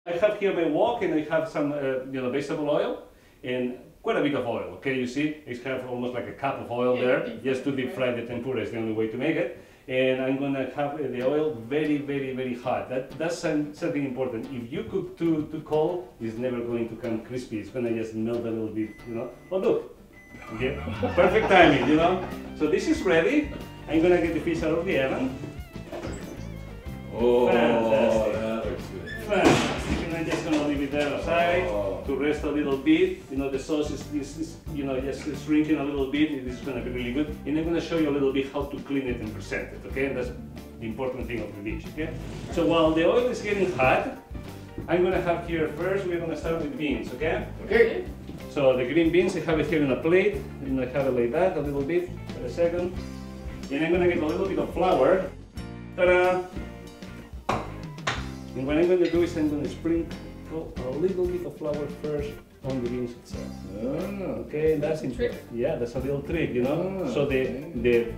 I have here my wok, and I have some vegetable oil and quite a bit of oil. Okay, you see, I have almost like a cup of oil there, just to deep fry the tempura. Is the only way to make it. And I'm gonna have the oil very, very, very hot. That's something important. If you cook too cold, it's never going to come crispy. It's gonna just melt a little bit, you know. Oh look, okay, perfect timing, you know. So this is ready. I'm gonna get the fish out of the oven. Oh, fantastic. That looks good. Fantastic. And I'm just gonna leave it there aside to rest a little bit. You know, the sauce is just shrinking a little bit. This is gonna be really good. And I'm gonna show you a little bit how to clean it and present it. Okay, and that's the important thing of the dish. Okay. So while the oil is getting hot, I'm gonna have here first. We're gonna start with beans. Okay. Okay. So the green beans, I have it here in a plate. I'm gonna have it like that a little bit for a second. And I'm gonna get a little bit of flour. Ta-da! And what I'm going to do is I'm going to sprinkle a little bit of flour first on the beans itself. Oh. Okay, that's a trick. Yeah, that's a little trick, you know. Oh, so the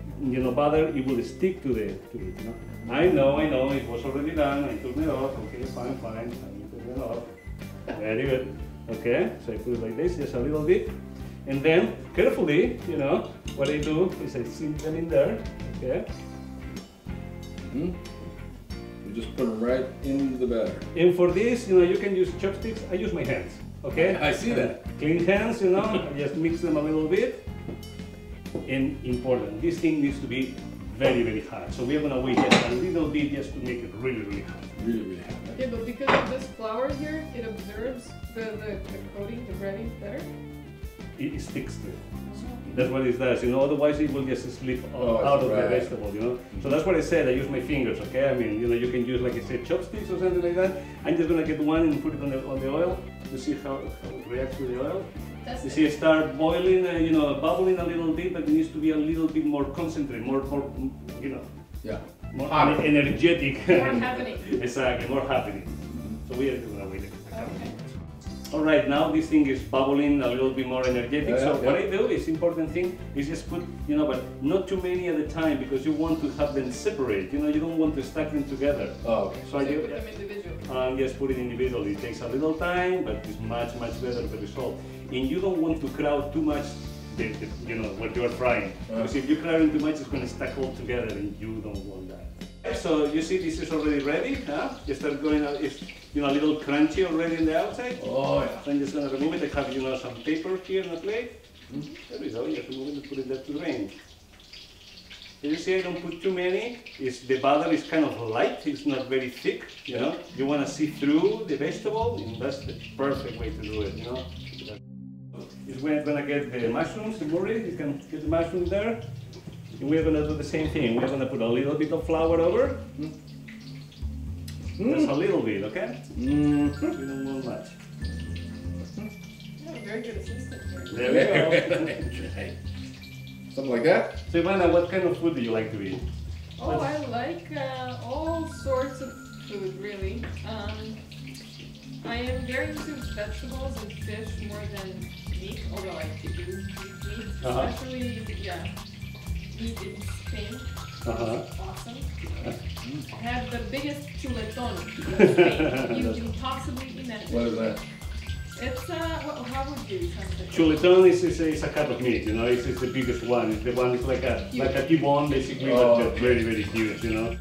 butter, it will stick to it, you know. I know, it was already done. I took it off. Okay, fine. I took it off. Very good. Okay, so I put it like this, just a little bit, and then carefully, you know, what I do is I sink them in there. Okay. Just put them right into the batter. And for this, you know, you can use chopsticks. I use my hands. Okay. I see that. Clean hands, you know. Just mix them a little bit. And important, this thing needs to be very, very hot. So we're gonna wait just a little bit just to make it really, really hot. Really, really hot. Yeah, but because of this flour here, it absorbs the coating, the breading better. It sticks to it. That's what it does, you know, otherwise it will just slip out of the vegetable, you know. So that's what I said, I use my fingers, okay? I mean, you know, you can use, like I said, chopsticks or something like that. I'm just gonna get one and put it on the oil to see how it reacts to the oil. You see it start boiling, you know, bubbling a little bit, but it needs to be a little bit more concentrated, more, you know. Yeah. More energetic. More happening. Exactly, more happening. So we are gonna wait a bit. Okay. All right, now this thing is bubbling a little bit more energetic. So what I do is important thing is just put, you know, but not too many at a time because you want to have them separate. You know, you don't want to stack them together. Oh, okay. So you put them individually. Just put it individually. It takes a little time, but it's much better the result. And you don't want to crowd too much, you know, what you are frying. Because if you crowd it too much, it's going to stack all together, and you don't want that. So you see, this is already ready. Huh? You start going. It's, you know, a little crunchy already on the outside. Oh yeah. So I'm just going to remove it. I have, you know, some paper here on the plate. There we go. Just remove it and put it there to drain. You see, I don't put too many. The butter is kind of light. It's not very thick. You know, you want to see through the vegetable, and that's the perfect way to do it. You know. We're going to get the mushrooms, the Murray. You can get the mushrooms there. And we're going to do the same thing. We're going to put a little bit of flour over. Just a little bit, okay? We don't want much. Yeah, very good assistant here. There we go. Something like that? So Ivana, what kind of food do you like to eat? Oh, I like all sorts of food, really. I am very into vegetables and fish more than meat, although I do eat meat, especially, meat in Spain. Awesome. I have the biggest chuletón in Spain you can possibly imagine. What is that? It's how would you translate? Chuletón is a cut of meat, you know, it's the biggest one. It's the one, it's like a T-bone basically, but just very, very huge, you know.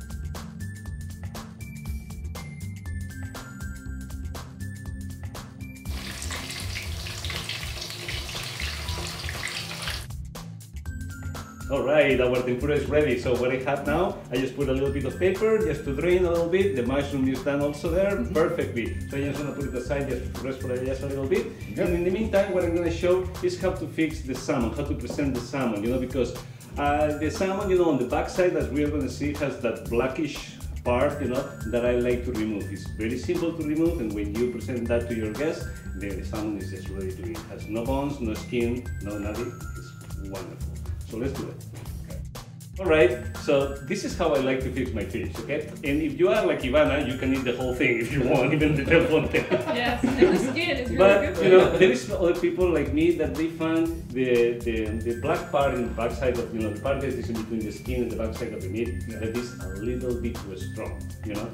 Alright, our tempura is ready. So what I have now, I just put a little bit of paper just to drain a little bit. The mushroom is done also there perfectly. So I'm just going to put it aside just to rest for just a little bit. And in the meantime, what I'm going to show is how to fix the salmon, how to present the salmon, you know, because the salmon, you know, on the back side, as we are going to see, has that blackish part, you know, that I like to remove. It's very simple to remove, and when you present that to your guests, the salmon is just ready to eat. It has no bones, no skin, no nothing. It's wonderful. So let's do it. Okay. All right, so this is how I like to fix my fish, okay? And if you are like Ivana, you can eat the whole thing if you want, even the telephone thing. Yes, and the skin is really but, good. You know, there is other people like me that they find the black part in the backside of, you know, the part that is in between the skin and the backside of the meat, that is a little bit too strong, you know?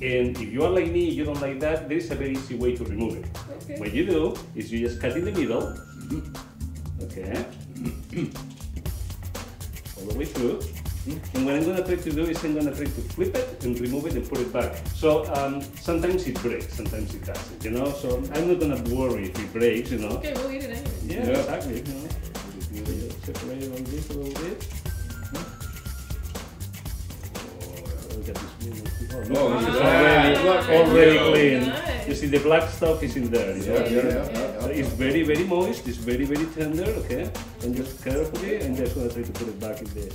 And if you are like me, you don't like that, there is a very easy way to remove it. Okay. What you do is you just cut in the middle, okay, all the way through. And what I'm going to try to do is I'm going to try to flip it and remove it and put it back. So sometimes it breaks, sometimes it doesn't, you know? So I'm not going to worry if it breaks, you know? Okay, we'll eat it anyway. Yeah, exactly. You know? You separate it like this a little bit. Look at this. Oh, It's yeah. already Yeah. clean. Nice. You see the black stuff is in there. You know? Yeah. It's very, very moist. It's very, very tender. Okay, and just carefully, and just gonna try to put it back in the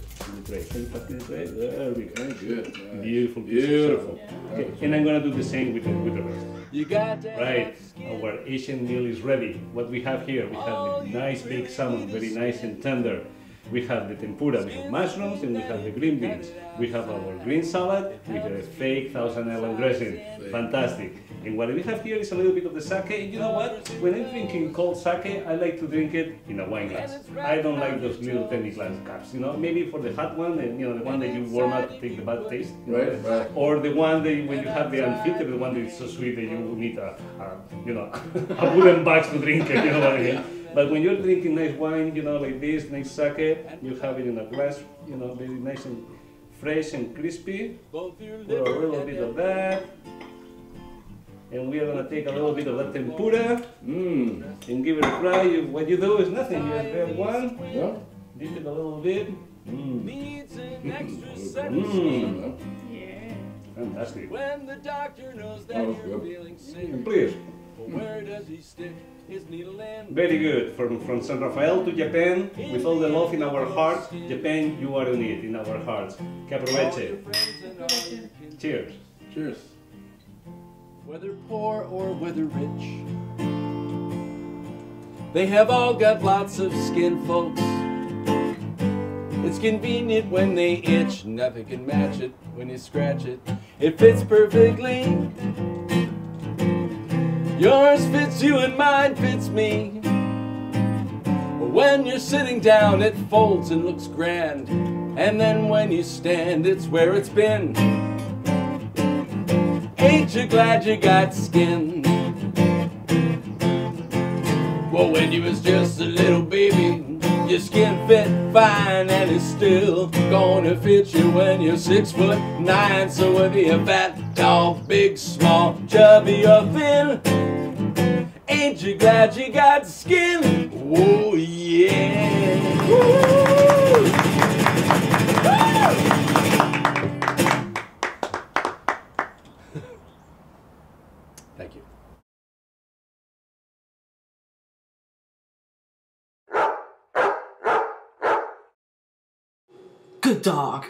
tray. Can you pass me the tray? There we go. Very good. Nice. Beautiful. piece of Beautiful. salmon. Okay, and I'm gonna do the same with the rest. You got to Right, our Asian meal is ready. What we have here, we have the nice big salmon, very nice and tender. We have the tempura, we have mushrooms, and we have the green beans. We have our green salad with a fake Thousand Island dressing. Fantastic. And what we have here is a little bit of the sake. And you know what? When I'm drinking cold sake, I like to drink it in a wine glass. I don't like those little tiny glass cups. You know, maybe for the hot one, and you know, the one that you warm up to take the bad taste. You know, Right. or the one that when you have the unfiltered, the one that is so sweet that you need a wooden box to drink it. You know what I mean? But when you're drinking nice wine, you know, like this, nice sake, you have it in a glass, you know, very nice and fresh and crispy. Put a little bit of that. And we are gonna take a little bit of that tempura and give it a try. What you do is nothing. You just grab one, Yeah. dip it a little bit. Yeah. Fantastic. When the doctor knows that Oh, you're good. feeling sick, And please, where does he stick his needle in? very good. From San Rafael to Japan, with all the love in our hearts, Japan, you are on it, in our hearts. Que All your aproveche. friends and all your kin, Cheers. Cheers. whether poor or whether rich, they have all got lots of skin, folks. It's convenient when they itch, nothing can match it when you scratch it. It fits perfectly. Yours fits you and mine fits me. But when you're sitting down, it folds and looks grand. And then when you stand, it's where it's been. Ain't you glad you got skin? Well, when you was just a little baby, your skin fit fine, and it's still gonna fit you when you're 6'9". So whether you're fat, tall, big, small, chubby or thin, ain't you glad you got skin? Oh yeah! Woo! Thank you. Good dog.